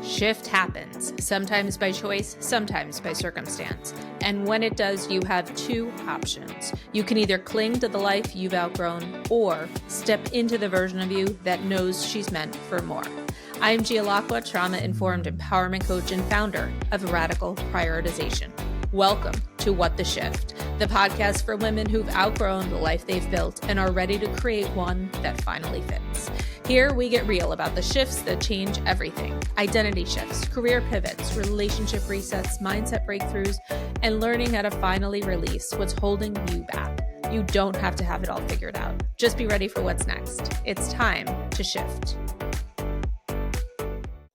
Shift happens, sometimes by choice, sometimes by circumstance. And when it does, you have two options. You can either cling to the life you've outgrown or step into the version of you that knows she's meant for more. I'm Xenia Ambatzoglou, trauma-informed empowerment coach and founder of Radical Prioritization. Welcome to What the Shift, the podcast for women who've outgrown the life they've built and are ready to create one that finally fits. Here we get real about the shifts that change everything: identity shifts, career pivots, relationship resets, mindset breakthroughs, and learning how to finally release what's holding you back. You don't have to have it all figured out. Just be ready for what's next. It's time to shift.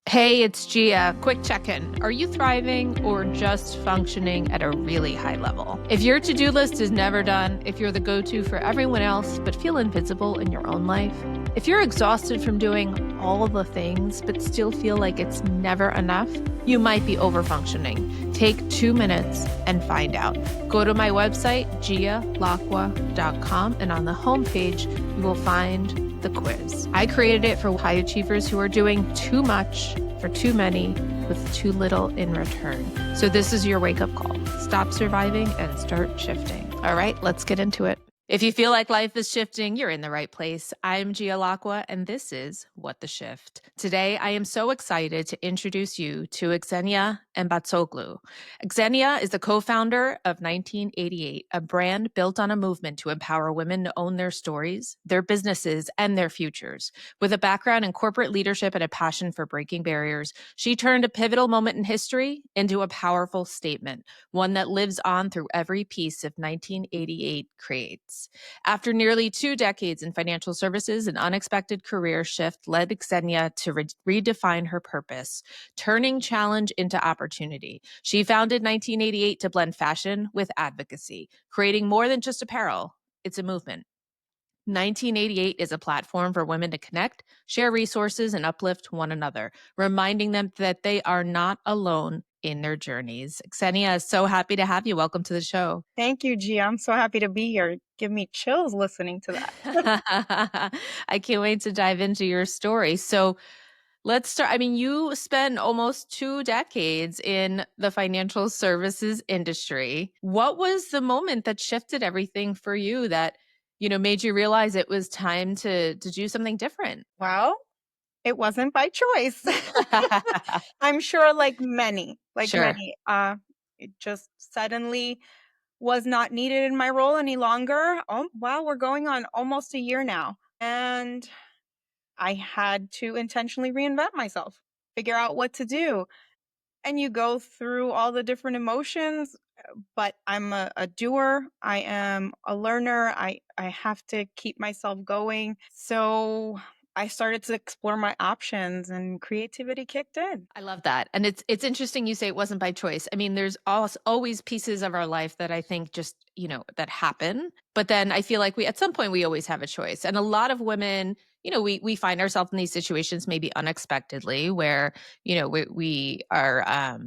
Hey, it's Gia. Quick check-in. Are you thriving or just functioning at a really high level? If your to-do list is never done, if you're the go-to for everyone else but feel invisible in your own life, if you're exhausted from doing all the things but still feel like it's never enough, you might be overfunctioning. Take 2 minutes and find out. Go to my website, gialacqua.com, and on the homepage, you will find the quiz. I created it for high achievers who are doing too much for too many with too little in return. So this is your wake-up call. Stop surviving and start shifting. All right, let's get into it. If you feel like life is shifting, you're in the right place. I'm Xenia Ambatzoglou, and this is What the Shift. Today, I am so excited to introduce you to Xenia Ambatzoglou. Xenia is the co-founder of 1988, a brand built on a movement to empower women to own their stories, their businesses, and their futures. With a background in corporate leadership and a passion for breaking barriers, she turned a pivotal moment in history into a powerful statement, one that lives on through every piece of 1988 creates. After nearly 2 decades in financial services, an unexpected career shift led Xenia to redefine her purpose, turning challenge into opportunity. She founded 1988 to blend fashion with advocacy, creating more than just apparel. It's a movement. 1988 is a platform for women to connect, share resources, and uplift one another, reminding them that they are not alone in their journeys. Xenia, is so happy to have you. Welcome to the show. Thank you, Gia. I'm so happy to be here. Give me chills listening to that. I can't wait to dive into your story. So let's start. I mean, you spent almost 2 decades in the financial services industry. What was the moment that shifted everything for you that, made you realize it was time to do something different? Well, it wasn't by choice. I'm sure Sure. it just suddenly was not needed in my role any longer. Oh, wow, we're going on almost a year now. And I had to intentionally reinvent myself, figure out what to do. And you go through all the different emotions, but I'm a doer. I am a learner. I have to keep myself going. So I started to explore my options and creativity kicked in. I love that. And it's interesting you say it wasn't by choice. I mean, there's always pieces of our life that I think just, that happen. But then I feel like at some point we always have a choice. And a lot of women, we find ourselves in these situations maybe unexpectedly where, we are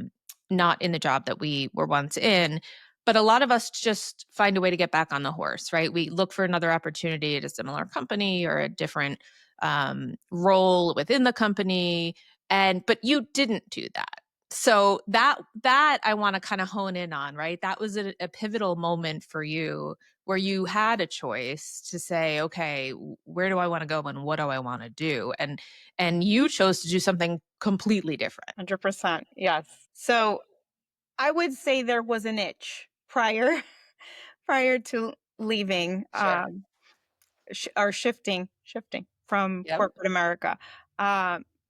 not in the job that we were once in. But a lot of us just find a way to get back on the horse, right? We look for another opportunity at a similar company or a different role within the company. But you didn't do that. So that I want to kind of hone in on, right? That was a pivotal moment for you where you had a choice to say, okay, where do I want to go and what do I want to do? And you chose to do something completely different. 100%. Yes. So I would say there was an itch prior to leaving Sure. or shifting from Yep. corporate America.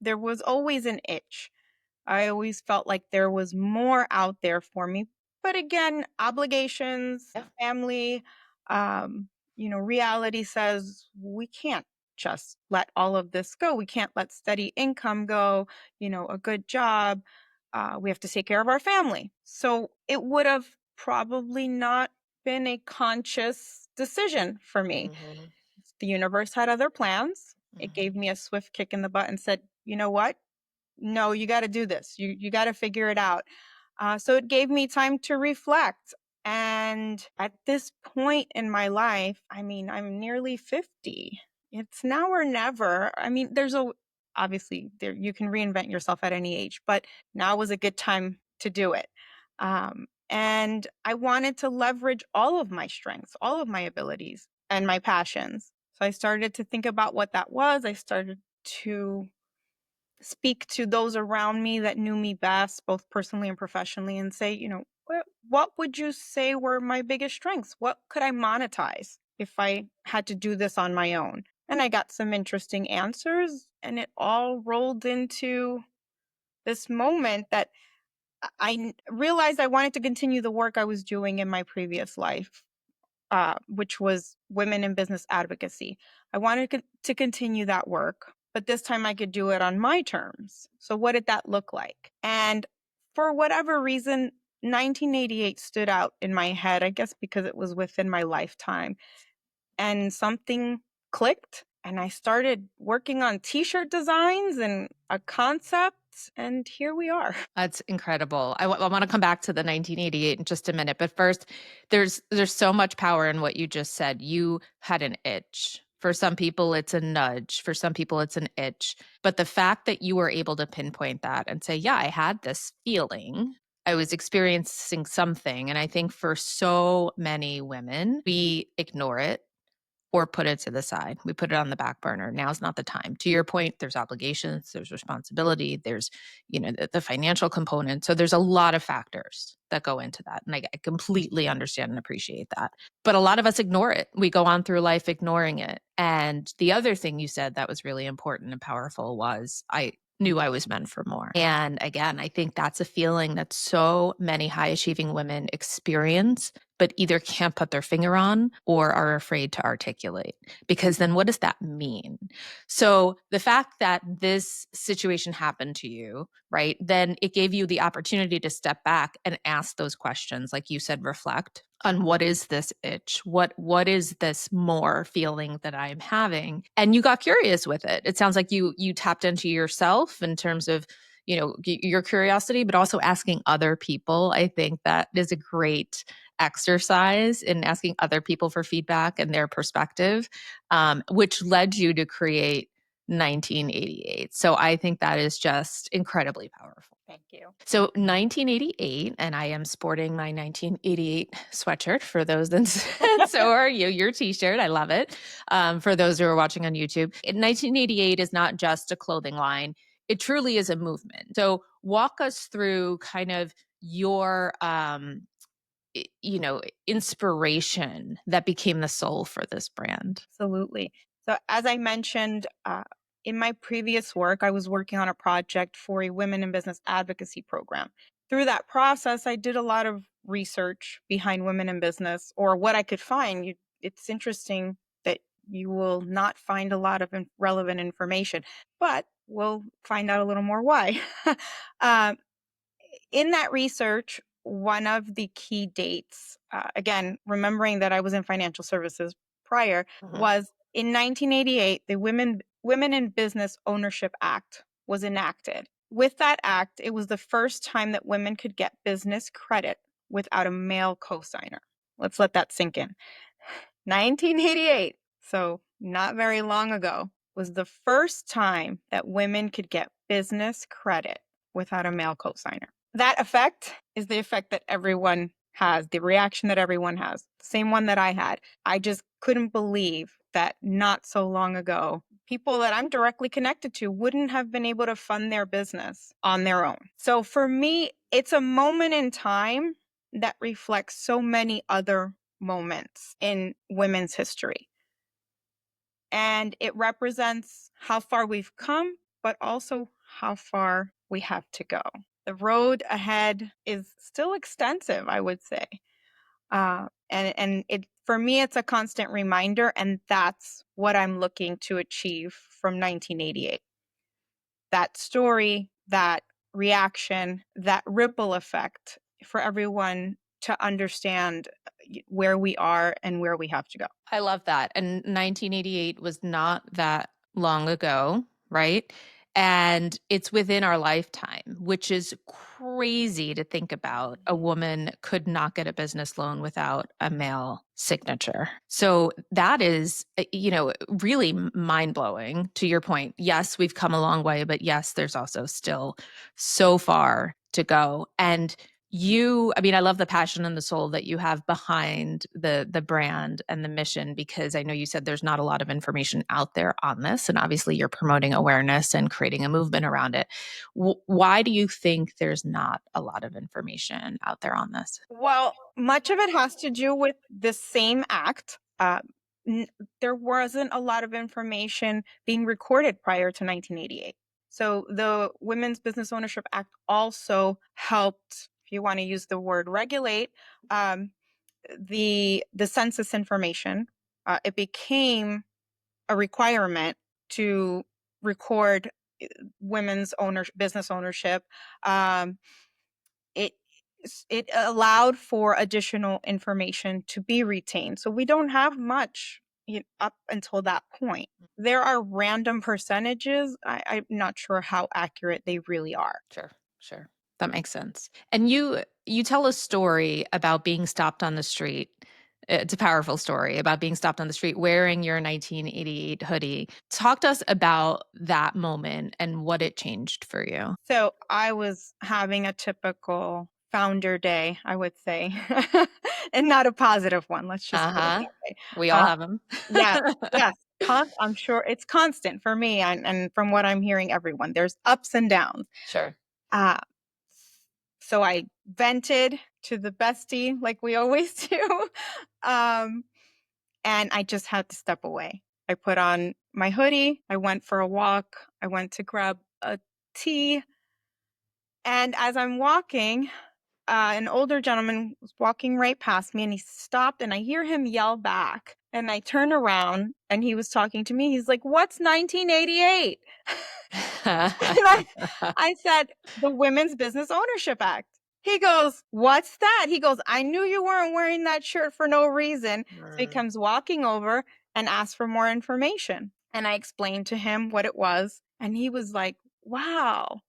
There was always an itch. I always felt like there was more out there for me. But again, obligations, Yeah. family, reality says we can't just let all of this go. We can't let steady income go, a good job. We have to take care of our family. So it would have probably not been a conscious decision for me. Mm-hmm. The universe had other plans. It Mm-hmm. gave me a swift kick in the butt and said, you know what? No, you got to do this. You got to figure it out. So it gave me time to reflect. And at this point in my life, I mean, I'm nearly 50. It's now or never. I mean, obviously there you can reinvent yourself at any age, but now was a good time to do it. And I wanted to leverage all of my strengths, all of my abilities and my passions. So I started to think about what that was. I started to speak to those around me that knew me best, both personally and professionally, and say, what would you say were my biggest strengths? What could I monetize if I had to do this on my own? And I got some interesting answers, and it all rolled into this moment that realized I wanted to continue the work I was doing in my previous life, which was women in business advocacy. I wanted to continue that work, but this time I could do it on my terms. So, what did that look like? And for whatever reason, 1988 stood out in my head, I guess because it was within my lifetime. And something clicked, and I started working on t shirt designs and a concept, and here we are. That's incredible. I want to come back to the 1988 in just a minute, but first, there's so much power in what you just said. You had an itch. For some people, it's a nudge. For some people, it's an itch. But the fact that you were able to pinpoint that and say, yeah, I had this feeling, I was experiencing something. And I think for so many women, we ignore it or put it to the side. We put it on the back burner. Now's not the time. To your point, there's obligations, there's responsibility, there's, the financial component. So there's a lot of factors that go into that. And I completely understand and appreciate that. But a lot of us ignore it. We go on through life ignoring it. And the other thing you said that was really important and powerful was I knew I was meant for more. And again, I think that's a feeling that so many high achieving women experience, but either can't put their finger on or are afraid to articulate. Because then what does that mean? So the fact that this situation happened to you, right, then it gave you the opportunity to step back and ask those questions. Like you said, reflect on what is this itch? What is this more feeling that I'm having? And you got curious with it. It sounds like you tapped into yourself in terms of your curiosity, but also asking other people. I think that is a great exercise in asking other people for feedback and their perspective, which led you to create 1988. So I think that is just incredibly powerful. Thank you. So 1988, and I am sporting my 1988 sweatshirt for those that so are you, your t-shirt. I love it. For those who are watching on YouTube, 1988 is not just a clothing line. It truly is a movement. So walk us through kind of your inspiration that became the soul for this brand. Absolutely. So, as I mentioned, in my previous work, I was working on a project for a women in business advocacy program. Through that process, I did a lot of research behind women in business or what I could find. It's interesting that you will not find a lot of relevant information, but we'll find out a little more why. um, in that research, one of the key dates, again, remembering that I was in financial services prior, was in 1988, the Women in Business Ownership Act was enacted. With that act, it was the first time that women could get business credit without a male cosigner. Let's let that sink in. 1988, so not very long ago, was the first time that women could get business credit without a male cosigner. That effect is the effect that everyone has, the reaction that everyone has, the same one that I had. I just couldn't believe that not so long ago, people that I'm directly connected to wouldn't have been able to fund their business on their own. So for me, it's a moment in time that reflects so many other moments in women's history. And it represents how far we've come, but also how far we have to go. The road ahead is still extensive, I would say. And it for me, it's a constant reminder, and that's what I'm looking to achieve from 1988. That story, that reaction, that ripple effect for everyone to understand where we are and where we have to go. I love that. And 1988 was not that long ago, right? And it's within our lifetime, which is crazy to think about. A woman could not get a business loan without a male signature. So that is, really mind blowing to your point. Yes, we've come a long way, but yes, there's also still so far to go. And I love the passion and the soul that you have behind the brand and the mission, because I know you said there's not a lot of information out there on this, and obviously you're promoting awareness and creating a movement around it. Why do you think there's not a lot of information out there on this? Well, much of it has to do with the same act. N- there wasn't a lot of information being recorded prior to 1988. So the Women's Business Ownership Act also helped, if you want to use the word regulate, um, the census information. It became a requirement to record women's business ownership. Um, it it allowed for additional information to be retained. So we don't have much up until that point. There are random percentages. I'm not sure how accurate they really are. Sure, sure. That makes sense. And you tell a story about being stopped on the street. It's a powerful story about being stopped on the street wearing your 1988 hoodie. Talk to us about that moment and what it changed for you. So I was having a typical founder day, I would say, and not a positive one. Let's just put it Uh-huh. that way. We all Uh, have them. yes, yes. I'm sure it's constant for me, and from what I'm hearing, everyone there's ups and downs. Sure. Uh, so I vented to the bestie like we always do. Um, and I just had to step away. I put on my hoodie, I went for a walk, I went to grab a tea, and as I'm walking, an older gentleman was walking right past me and he stopped and I hear him yell back. And I turn around and he was talking to me. He's like, "What's 1988?" And I said, "The Women's Business Ownership Act." He goes, "What's that?" He goes, "I knew you weren't wearing that shirt for no reason." So he Mm, comes walking over and asks for more information. And I explained to him what it was. And he was like, "Wow."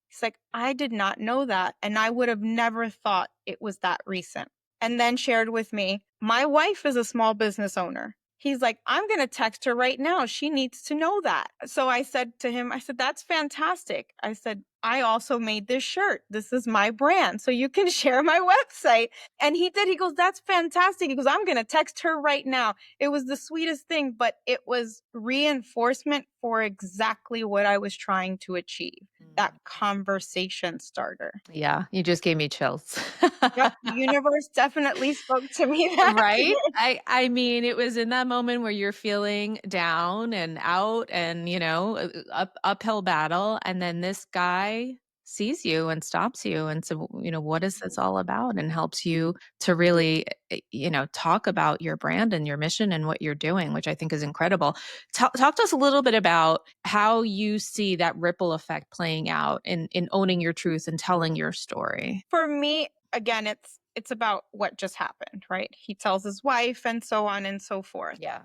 He's like, "I did not know that. And I would have never thought it was that recent." And then shared with me, "My wife is a small business owner." He's like, "I'm going to text her right now. She needs to know that." So I said to him, I said, "That's fantastic." I said, "I also made this shirt. This is my brand. So you can share my website." And he did. He goes, "That's fantastic." He goes, "I'm going to text her right now." It was the sweetest thing, but it was reinforcement for exactly what I was trying to achieve, that mm. conversation starter. Yeah, you just gave me chills. Yep. The universe definitely spoke to me that Right? day. I mean, it was in that moment where you're feeling down and out and, uphill battle, and then this guy sees you and stops you and so, "What is this all about?" and helps you to really, talk about your brand and your mission and what you're doing, which I think is incredible. Talk to us a little bit about how you see that ripple effect playing out in owning your truth and telling your story. For me, again, it's about what just happened, right? He tells his wife and so on and so forth. Yeah.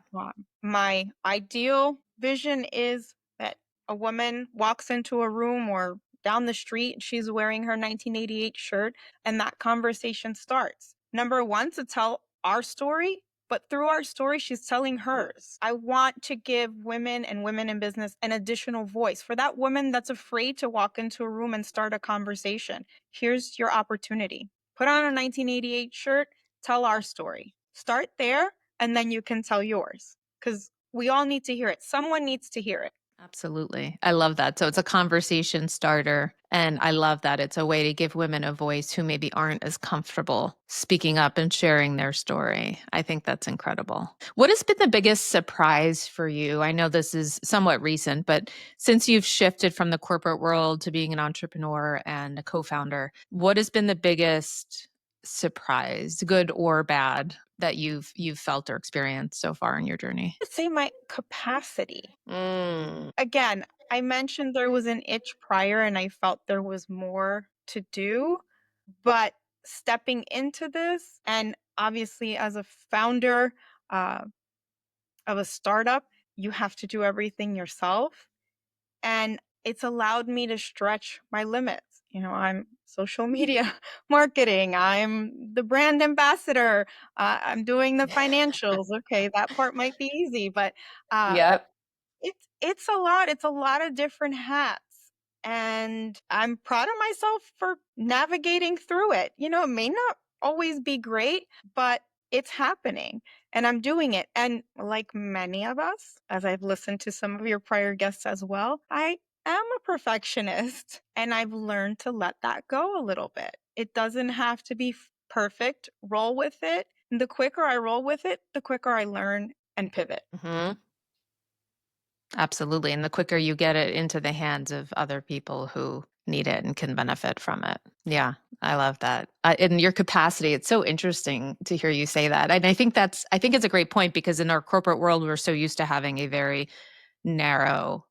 My ideal vision is that a woman walks into a room or down the street, she's wearing her 1988 shirt, and that conversation starts. Number one, to tell our story, but through our story, she's telling hers. I want to give women and women in business an additional voice. For that woman that's afraid to walk into a room and start a conversation, here's your opportunity. Put on a 1988 shirt, tell our story. Start there, and then you can tell yours because we all need to hear it. Someone needs to hear it. Absolutely. I love that. So it's a conversation starter. And I love that it's a way to give women a voice who maybe aren't as comfortable speaking up and sharing their story. I think that's incredible. What has been the biggest surprise for you? I know this is somewhat recent, but since you've shifted from the corporate world to being an entrepreneur and a co founder, what has been the biggest surprise, good or bad, that you've felt or experienced so far in your journey? Let's say my capacity. Mm. Again, I mentioned there was an itch prior and I felt there was more to do, but stepping into this and obviously as a founder uh, of a startup, you have to do everything yourself. And it's allowed me to stretch my limits. I'm social media marketing, I'm the brand ambassador, I'm doing the financials. Okay, that part might be easy, but uh, Yep. it's a lot. It's a lot of different hats. And I'm proud of myself for navigating through it. It may not always be great, but it's happening and I'm doing it. And like many of us, as I've listened to some of your prior guests as well, I am a perfectionist and I've learned to let that go a little bit. It doesn't have to be perfect. Roll with it. And the quicker I roll with it, the quicker I learn and pivot. Hmm. Absolutely. And the quicker you get it into the hands of other people who need it and can benefit from it. Yeah, I love that. In your capacity, it's so interesting to hear you say that. And I think it's a great point because in our corporate world, we're so used to having a very narrow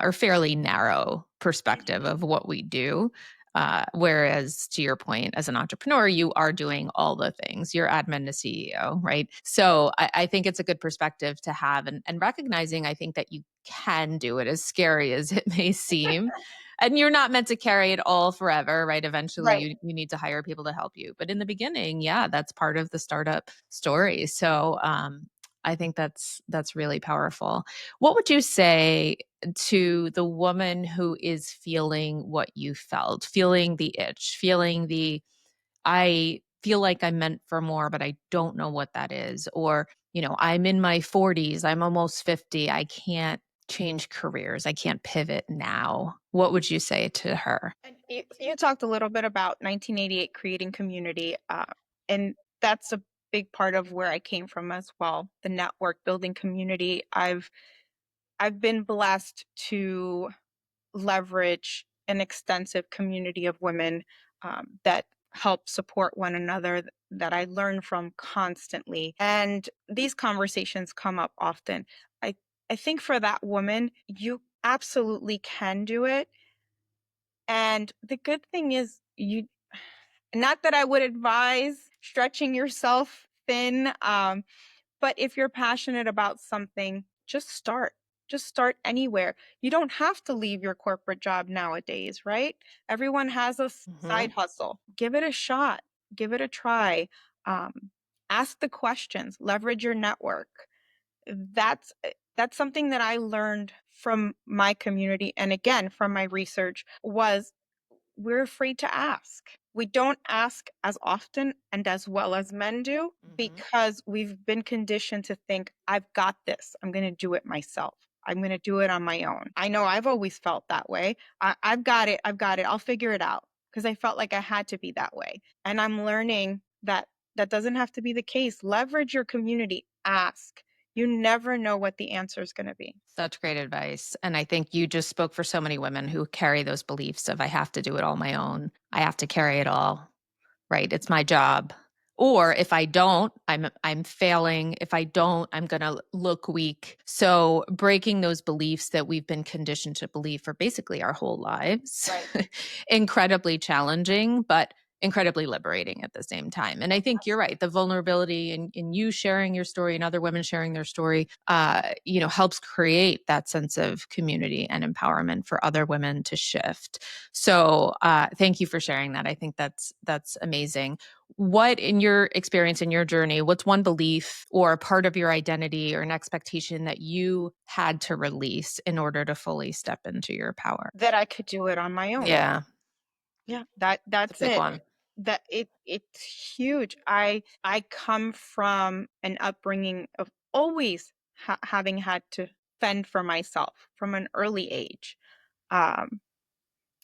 or fairly narrow perspective Mhm. of what we do. Whereas to your point, as an entrepreneur, you are doing all the things. You're admin to CEO, right? So I think it's a good perspective to have and recognizing I think that you can do it as scary as it may seem. And you're not meant to carry it all forever, right? Eventually Right. you need to hire people to help you. But in the beginning, yeah, that's part of the startup story. So I think that's really powerful. What would you say to the woman who is feeling what you felt, feeling the itch, feeling the, I feel like I'm meant for more, but I don't know what that is? Or, I'm in my 40s, I'm almost 50, I can't change careers, I can't pivot now. What would you say to her? And you talked a little bit about 1988 creating community, and that's a big part of where I came from as well. The network building community. I've been blessed to leverage an extensive community of women that help support one another that I learn from constantly. And these conversations come up often. I I think for that woman, you absolutely can do it. And the good thing is not that I would advise stretching yourself thin, but if you're passionate about something, just start. Just start anywhere. You don't have to leave your corporate job nowadays, right? Everyone has a Hmm. side hustle. Give it a shot. Give it a try. Um, Ask the questions. Leverage your network. That's something that I learned from my community, and again from my research, was we're afraid to ask. We don't ask as often and as well as men do Hmm. because we've been conditioned to think, I've got this. I'm going to do it myself. I'm going to do it on my own. I know I've always felt that way. I've got it. I've got it. I'll figure it out because I felt like I had to be that way. And I'm learning that that doesn't have to be the case. Leverage your community. Ask. You never know what the answer is going to be. Such great advice. And I think you just spoke for so many women who carry those beliefs of I have to do it all my own. I have to carry it all. Right? It's my job. Or if I don't, I'm failing. If I don't, I'm going to look weak. So breaking those beliefs that we've been conditioned to believe for basically our whole lives, Right. incredibly challenging, but incredibly liberating at the same time. And I think you're right. The vulnerability in you sharing your story and other women sharing their story, helps create that sense of community and empowerment for other women to shift. So thank you for sharing that. I think that's amazing. What, in your experience, in your journey, what's one belief or a part of your identity or an expectation that you had to release in order to fully step into your power? That I could do it on my own. Yeah, Yeah, it's a that's big it. one. It's huge. I come from an upbringing of always having had to fend for myself from an early age. Um,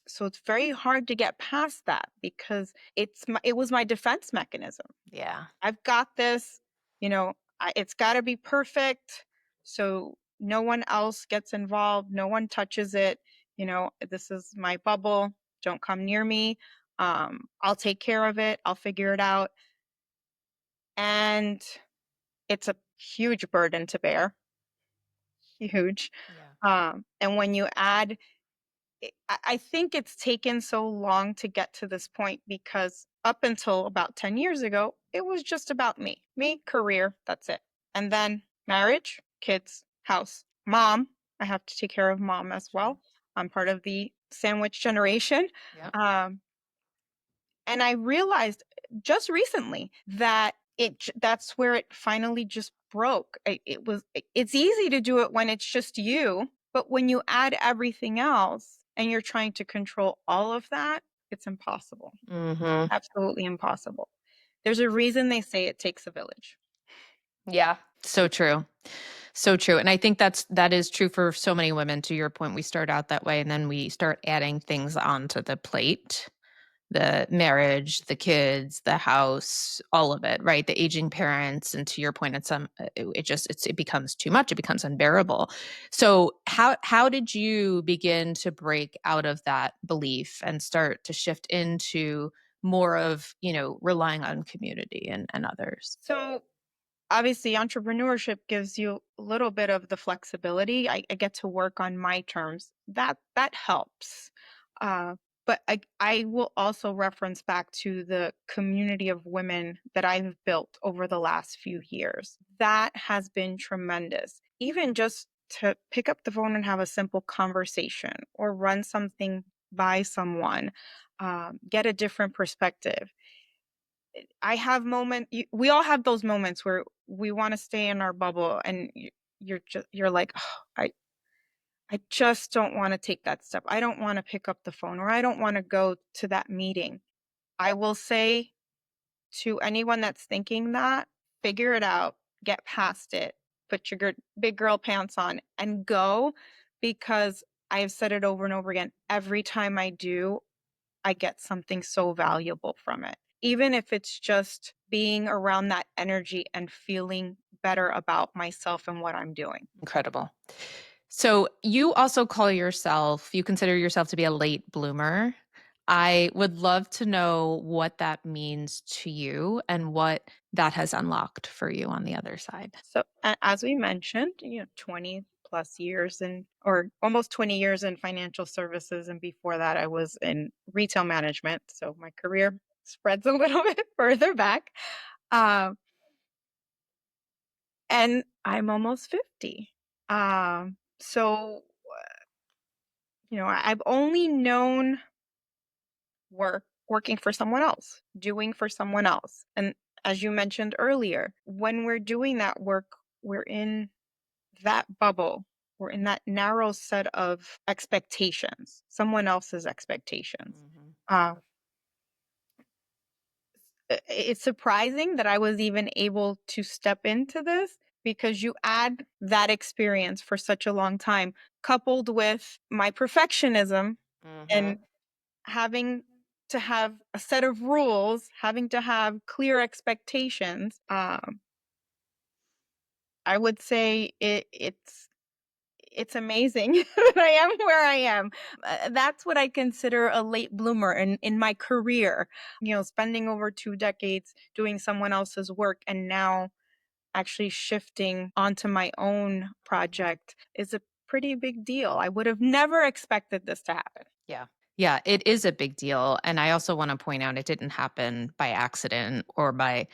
so it's very hard to get past that because it was my defense mechanism. Yeah. I've got this, it's got to be perfect. So no one else gets involved, no one touches it. This is my bubble. Don't come near me. I'll take care of it. I'll figure it out. And it's a huge burden to bear, huge. Yeah. And when you add, I think it's taken so long to get to this point because up until about 10 years ago, it was just about me, career, that's it. And then marriage, kids, house, mom. I have to take care of mom as Sure. well. I'm part of the sandwich generation. Yeah. Um, and I realized just recently that that's where it finally just broke. It's easy to do it when it's just you, but when you add everything else and you're trying to control all of that, it's impossible. Hmm. Absolutely impossible. There's a reason they say it takes a village. Yeah. So true. So true. And I think that is true for so many women. To your point, we start out that way and then we start adding things onto the plate. The marriage, the kids, the house, all of it, right? The aging parents, and to your point, it becomes too much. It becomes unbearable. So how did you begin to break out of that belief and start to shift into more of, relying on community and others? So obviously, entrepreneurship gives you a little bit of the flexibility. I get to work on my terms. That helps. Uh, but I will also reference back to the community of women that I've built over the last few years. That has been tremendous. Even just to pick up the phone and have a simple conversation or run something by someone, get a different perspective. I have we all have those moments where we wanna stay in our bubble and you're like, "Oh, I just don't wanna take that step. I don't wanna pick up the phone, or I don't wanna go to that meeting." I will say to anyone that's thinking that, figure it out, get past it, put your big girl pants on and go, because I have said it over and over again, every time I do, I get something so valuable from it. Even if it's just being around that energy and feeling better about myself and what I'm doing. Incredible. So you consider yourself to be a late bloomer. I would love to know what that means to you and what that has unlocked for you on the other side. So, as we mentioned, 20 plus years or almost 20 years in financial services. And before that, I was in retail management. So my career spreads a little bit further back. Um, and I'm almost 50. So, I've only known working for someone else, doing for someone else. And as you mentioned earlier, when we're doing that work, we're in that bubble. We're in that narrow set of expectations, someone else's expectations. Mhm. Uh, it's surprising that I was even able to step into this, because you add that experience for such a long time, coupled with my perfectionism and Mhm. having to have a set of rules, having to have clear expectations. I would say it's amazing that I am where I am. That's what I consider a late bloomer in my career. Spending over 2 decades doing someone else's work and now actually shifting onto my own project is a pretty big deal. I would have never expected this to happen. Yeah. Yeah, it is a big deal. And I also want to point out it didn't happen by accident or by,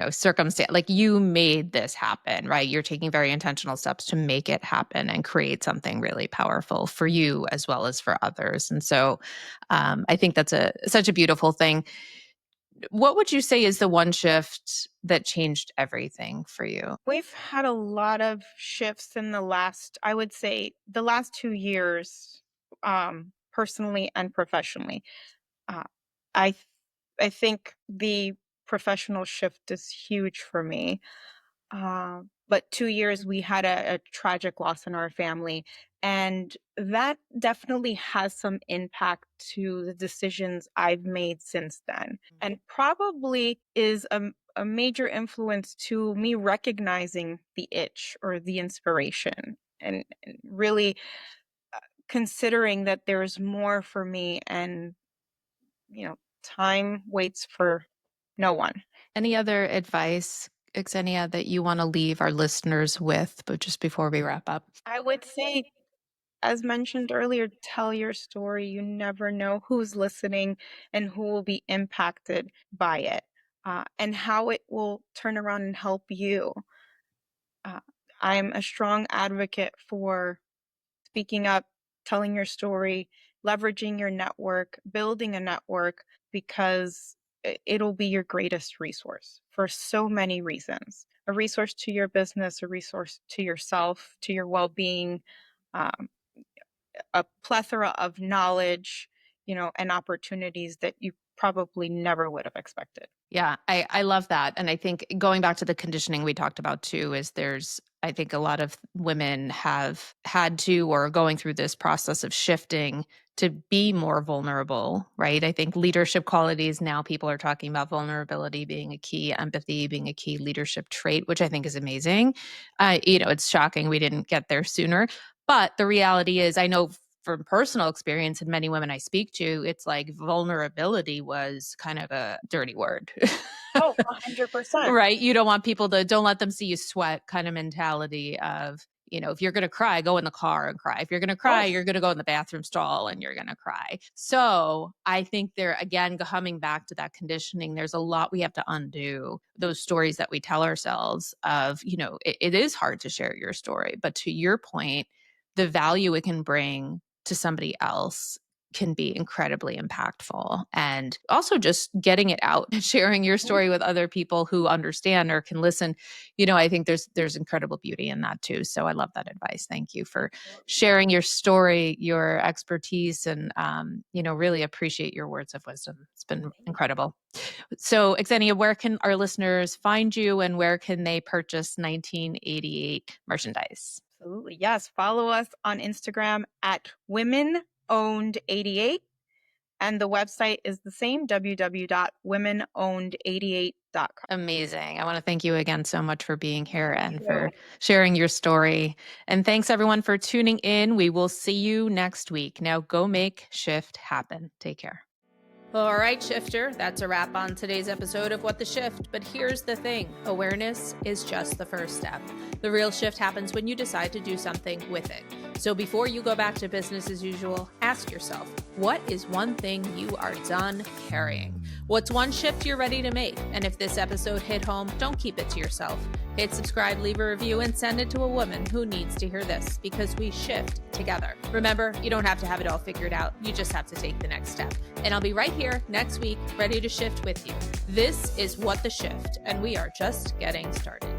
circumstance. Like you made this happen, right? You're taking very intentional steps to make it happen and create something really powerful for you as well as for others. And so I think that's such a beautiful thing. What would you say is the one shift that changed everything for you? We've had a lot of shifts in I would say, the last 2 years, personally and professionally. Uh, I, th- I think the professional shift is huge for me. But 2 years, we had a tragic loss in our family. And that definitely has some impact to the decisions I've made since then. And probably is a major influence to me recognizing the itch or the inspiration, and really considering that there's more for me. And, time waits for no one. Any other advice, Xenia, that you want to leave our listeners with, but just before we wrap up? I would say, as mentioned earlier, tell your story. You never know who's listening and who will be impacted by it, and how it will turn around and help you. Uh, I'm a strong advocate for speaking up, telling your story, leveraging your network, building a network, because it'll be your greatest resource for so many reasons. A resource to your business, a resource to yourself, to your well-being, um, a plethora of knowledge, and opportunities that you probably never would have expected. Yeah, I love that. And I think going back to the conditioning we talked about too, is I think a lot of women have had to or are going through this process of shifting to be more vulnerable, right? I think leadership qualities now people are talking about vulnerability being a key, empathy being a key leadership trait, which I think is amazing. It's shocking we didn't get there sooner. But the reality is, I know from personal experience and many women I speak to, it's like vulnerability was kind of a dirty word. Oh, 100%. Right? You don't let them see you sweat kind of mentality of, if you're going to cry, go in the car and cry. If you're going to cry, Yes. you're going to go in the bathroom stall and you're going to cry. So I think again, coming back to that conditioning, there's a lot we have to undo. Those stories that we tell ourselves of, it is hard to share your story, but to your point, the value it can bring to somebody else can be incredibly impactful. And also just getting it out, sharing your story with other people who understand or can listen. I think there's incredible beauty in that too. So I love that advice. Thank you for sharing your story, your expertise, and really appreciate your words of wisdom. It's been incredible. So, Xenia, where can our listeners find you and where can they purchase 1988 merchandise? Absolutely. Yes. Follow us on Instagram at WomenOwned88. And the website is the same, www.womenowned88.com. Amazing. I want to thank you again so much for being here and for sharing your story. And thanks everyone for tuning in. We will see you next week. Now go make shift happen. Take care. All right, Shifter, that's a wrap on today's episode of What the Shift. But here's the thing. Awareness is just the first step. The real shift happens when you decide to do something with it. So before you go back to business as usual, ask yourself, what is one thing you are done carrying? What's one shift you're ready to make? And if this episode hit home, don't keep it to yourself. Hit subscribe, leave a review, and send it to a woman who needs to hear this, because we shift together. Remember, you don't have to have it all figured out. You just have to take the next step. And I'll be right here next week, ready to shift with you. This is What the Shift, and we are just getting started.